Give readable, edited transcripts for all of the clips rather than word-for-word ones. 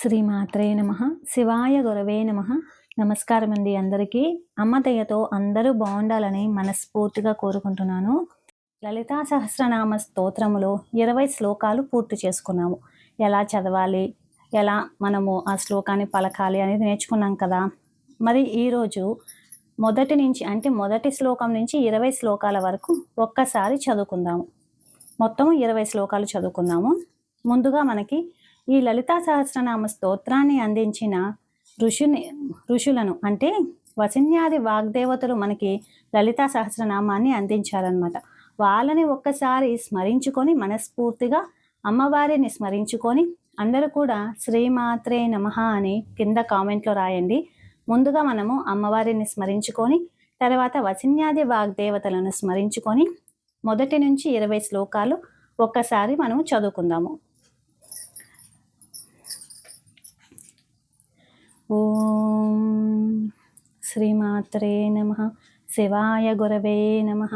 శ్రీమాత్రే నమః. శివాయ గురవే నమః. నమస్కారం అండి అందరికీ. అమ్మ దయతో అందరూ బాగుండాలని మనస్ఫూర్తిగా కోరుకుంటున్నాను. లలితా సహస్రనామ స్తోత్రములో 20 శ్లోకాలు పూర్తి చేసుకున్నాము. ఎలా చదవాలి, ఎలా మనము ఆ శ్లోకాన్ని పలకాలి అనేది నేర్చుకున్నాం కదా. మరి ఈరోజు మొదటి శ్లోకం నుంచి 20 శ్లోకాల వరకు ఒక్కసారి చదువుకుందాము. మొత్తం 20 శ్లోకాలు చదువుకుందాము. ముందుగా మనకి ఈ లలితా సహస్రనామ స్తోత్రాన్ని అందించిన ఋషులను అంటే వసిన్యాది వాగ్దేవతలు మనకి లలితా సహస్రనామాన్ని అందించారనమాట. వాళ్ళని ఒక్కసారి స్మరించుకొని మనస్ఫూర్తిగా అమ్మవారిని స్మరించుకొని అందరూ కూడా శ్రీమాత్రే నమః అని కింద కామెంట్లో రాయండి. ముందుగా మనము అమ్మవారిని స్మరించుకొని తర్వాత వసిన్యాది వాగ్దేవతలను స్మరించుకొని మొదటి నుంచి 20 శ్లోకాలు ఒక్కసారి మనము చదువుకుందాము. ఓం శ్రీమాత్రే నమః. శివాయ గురవే నమః.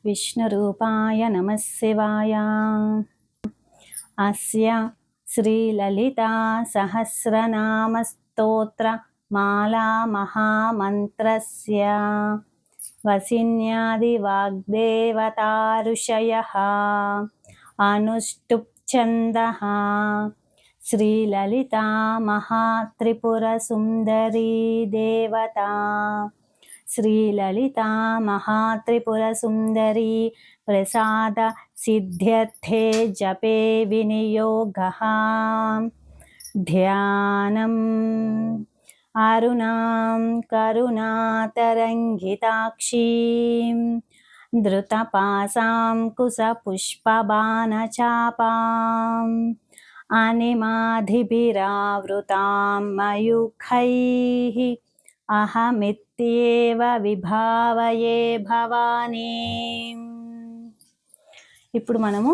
విష్ణురూపాయ నమః శివాయ. అస్య శ్రీలలితా సహస్రనామ స్తోత్ర మాలా మహామంత్రస్య వసిన్యాది వాగ్దేవతా ఋషయః అనుష్టుప్ ఛందః శ్రీలలితా మహాత్రిపుర సుందరీ దేవతా. శ్రీలలితా మహాత్రిపుర సుందరీ ప్రసాద సిద్ధ్యర్థే జపే వినియోగః. ధ్యానం అరుణాం కరుణాతరంగితాక్షీం ధృతపాసాం కుశపుష్పబాణచాపాం అనిమాధిభిరావృతాం మయూఖైః అహమిత్యేవ విభావయే భవానీం. ఇప్పుడు మనము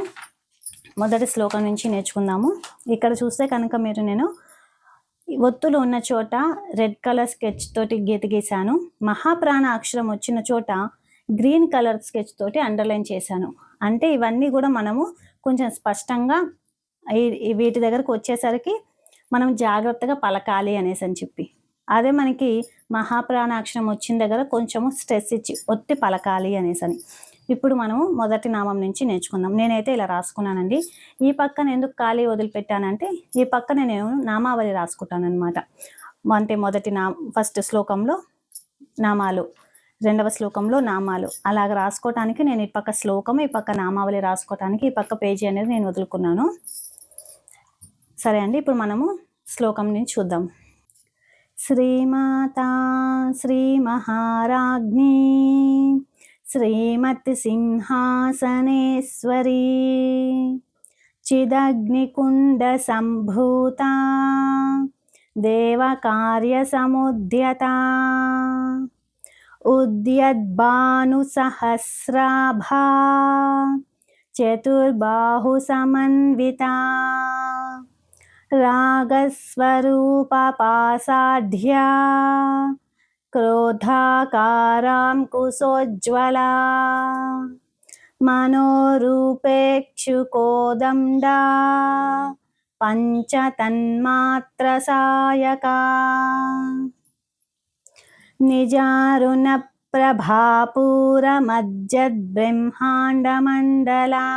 మొదటి శ్లోకం నుంచి నేర్చుకుందాము. ఇక్కడ చూస్తే కనుక నేను ఒత్తులు ఉన్న చోట రెడ్ కలర్ స్కెచ్ తోటి గీత గీశాను. మహాప్రాణ అక్షరం వచ్చిన చోట గ్రీన్ కలర్ స్కెచ్ తోటి అండర్లైన్ చేశాను. అంటే ఇవన్నీ కూడా మనము కొంచెం స్పష్టంగా వీటి దగ్గరకు వచ్చేసరికి మనం జాగ్రత్తగా పలకాలి అనేసి అని చెప్పి, అదే మనకి మహాప్రాణాక్షరం వచ్చిన దగ్గర కొంచెము స్ట్రెస్ ఇచ్చి ఒత్తి పలకాలి అనేసి అని. ఇప్పుడు మనము మొదటి నామం నుంచి నేర్చుకుందాం. నేనైతే ఇలా రాసుకున్నానండి. ఈ పక్కన ఎందుకు ఖాళీ వదిలిపెట్టానంటే ఈ పక్కన నేను నామావళి రాసుకుంటాను అనమాట. అంటే ఫస్ట్ శ్లోకంలో నామాలు, రెండవ శ్లోకంలో నామాలు అలాగ రాసుకోవటానికి నేను ఈ పక్క శ్లోకం ఈ పక్క నామావళి రాసుకోవటానికి ఈ పక్క పేజీ అనేది నేను వదులుకున్నాను. సరే అండి, ఇప్పుడు మనము శ్లోకం నుంచి చూద్దాం. శ్రీమాతా శ్రీ మహారాజ్ఞి శ్రీమతి సింహాసనేశ్వరీ చిదగ్నికుండ సంభూత దేవకార్య సముద్యత ఉద్యద్భాను సహస్రాభా చతుర్బాహు సమన్విత రాగస్వరూప పాసాఢ్యా క్రోధాకారాం కుశోజ్వలా మనోరూపేక్షుకోదండా పంచతన్మాత్ర సాయకా నిజారుణ ప్రభాపూరమజ్జద్బ్రహ్మాండమండలా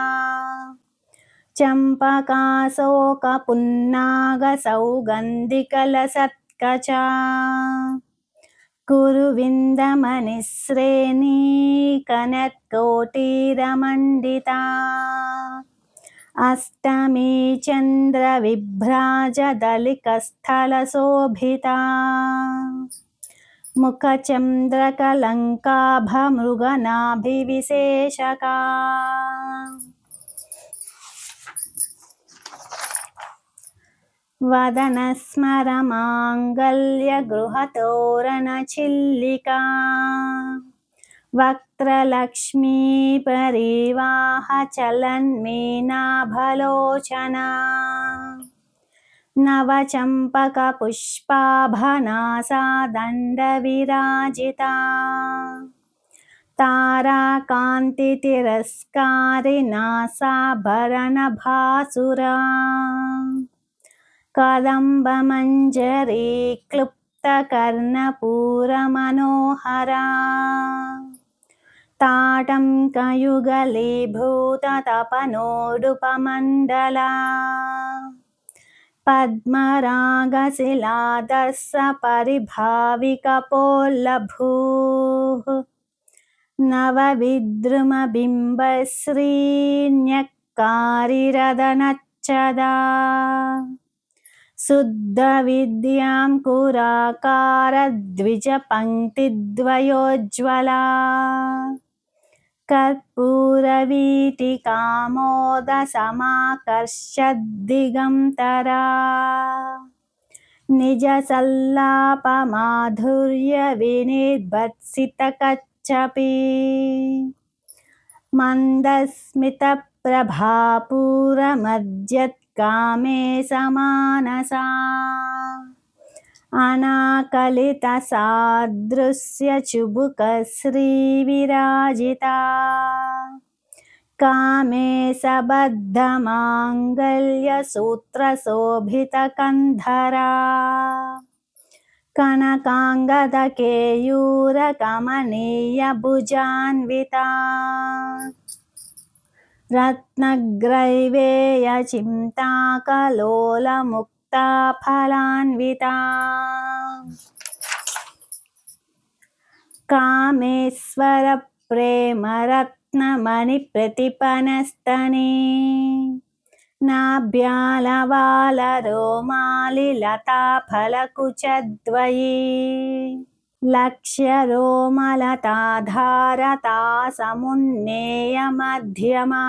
చంపకాశోక పున్నాగ సౌగంధికలసత్కచా కురువిందమనిశ్రేణీ కనత్కోటిరమండితా అష్టమీ చంద్ర విభ్రాజ దళికస్థలశోభితా ముఖచంద్రకలంకాభమృగనాభివిశేషకా వదన స్మర మాంగళ్య గృహతోరణ చిల్లికా వక్త్రలక్ష్మీ పరివాహ చలన్మీనాభలోచనా నవచంపక పుష్పాభనాసా దండ విరాజితా తారాకాంతి తిరస్కారి నాసాభరణ భాసురా కదంబమంజరీ క్లుప్తకర్ణపూరమనోహరా తాటంకయుగలీభూతతపనోడుపమండలా పద్మరాగశిలాదస్సపరిభావికపోల్లభూః నవవిద్రుమబింబశ్రీన్యక్కారిరదనచ్చదా శుద్ధవిద్యాం కురాకారద్విజపంక్తిద్వయోజ్వలా కర్పూరవీటికామోదసమాకర్షద్దిగంతరా నిజసల్లాపమాధుర్యవినిర్భత్సితకచ్చపి మందస్మితప్రభాపూరమద్యత్కామే సమానసా అనాకలితసాదృశ్యచుబుకశ్రీవిరాజితా కామే సబద్ధమాంగల్యసూత్రశోభితకంధరా కనకాంగదకేయూరకమనీయభుజాన్వితా రత్నగ్రైవేయచింతాకలోలముక్తాఫలాన్వితా కామేశ్వర ప్రేమరత్నమణిప్రతిపనస్తనే నాభ్యాలవాలరోమాలిలతాఫలకుచద్వయీ లక్ష్యరోమలతాధారతాసమున్నేయమధ్యమా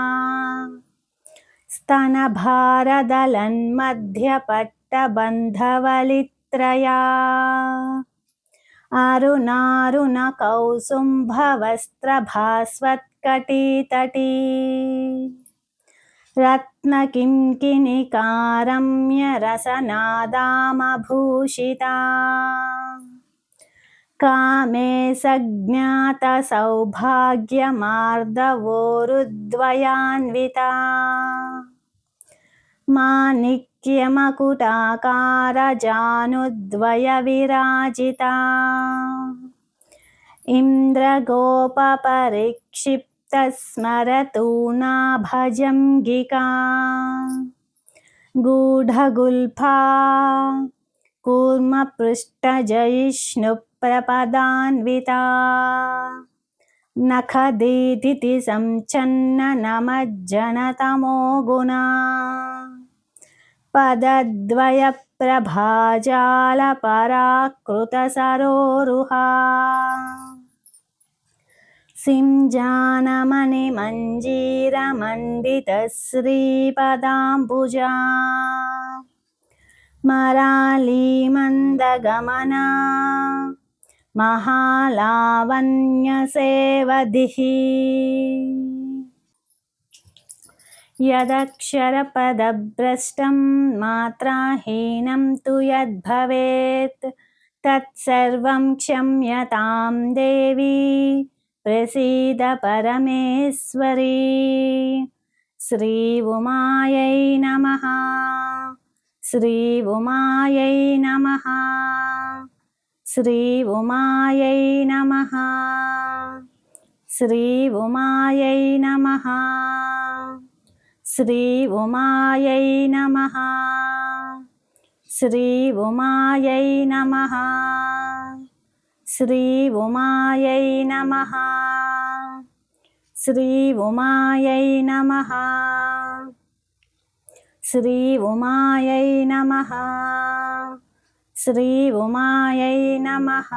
స్తనభారదలన్మధ్యపట్టబంధవలిత్రయా అరుణారుణ కౌసుంభవస్త్రభాస్వత్కటీతటీ రత్నకింకిణికారమ్యరసనాదామభూషితా కామే సజ్ఞాతసౌభాగ్యమార్దవోరుద్వయాన్వితా మాణిక్యమకుటాకారజానుద్వయవిరాజితా ఇంద్రగోపపరిక్షిప్తస్మరతూనాభజంగికా గూఢగుల్ఫా కూర్మపృష్టజయిష్ణుప్రపదాన్వితా నఖదీదితి సంచన్ననమజ్జనతమో గుణా పదద్వయప్రభాజాలపరాకృతసరోరుహా సింజానమణిమంజీరమండితశ్రీపదాంబుజా మరాళీమందగమనా మహాలావణ్యసేవధిః యదక్షరపదభ్రష్టం మాత్రాహీనం తు యద్భవేత్ తత్సర్వం క్షమ్యతాం దేవీ ప్రసీద పరమేశ్వరీ. శ్రీ ఉమాయై నమః. శ్రీ ఉమాయై నమః. శ్రీ ఉమాయై నమః. శ్రీ ఉమాయై నమః. శ్రీ ఉమాయై నమః. శ్రీ ఉమాయై నమః. శ్రీ ఉమాయై నమః. శ్రీ ఉమాయై నమః. శ్రీ ఉమాయై నమః. శ్రీ ఉమాయై నమః.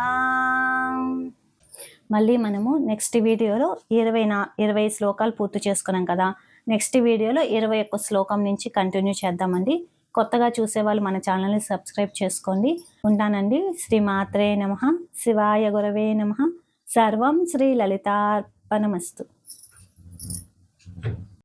మళ్ళీ మనము నెక్స్ట్ వీడియోలో 20 శ్లోకాలు పూర్తి చేసుకున్నాం కదా. నెక్స్ట్ వీడియోలో 21 శ్లోకం నుంచి కంటిన్యూ చేద్దామండి. కొత్తగా చూసేవాళ్ళు మన ఛానల్ని సబ్స్క్రైబ్ చేసుకోండి. ఉంటానండి. శ్రీ మాత్రే నమః. శివాయ గురవే నమః. సర్వం శ్రీ లలితార్పణమస్తు.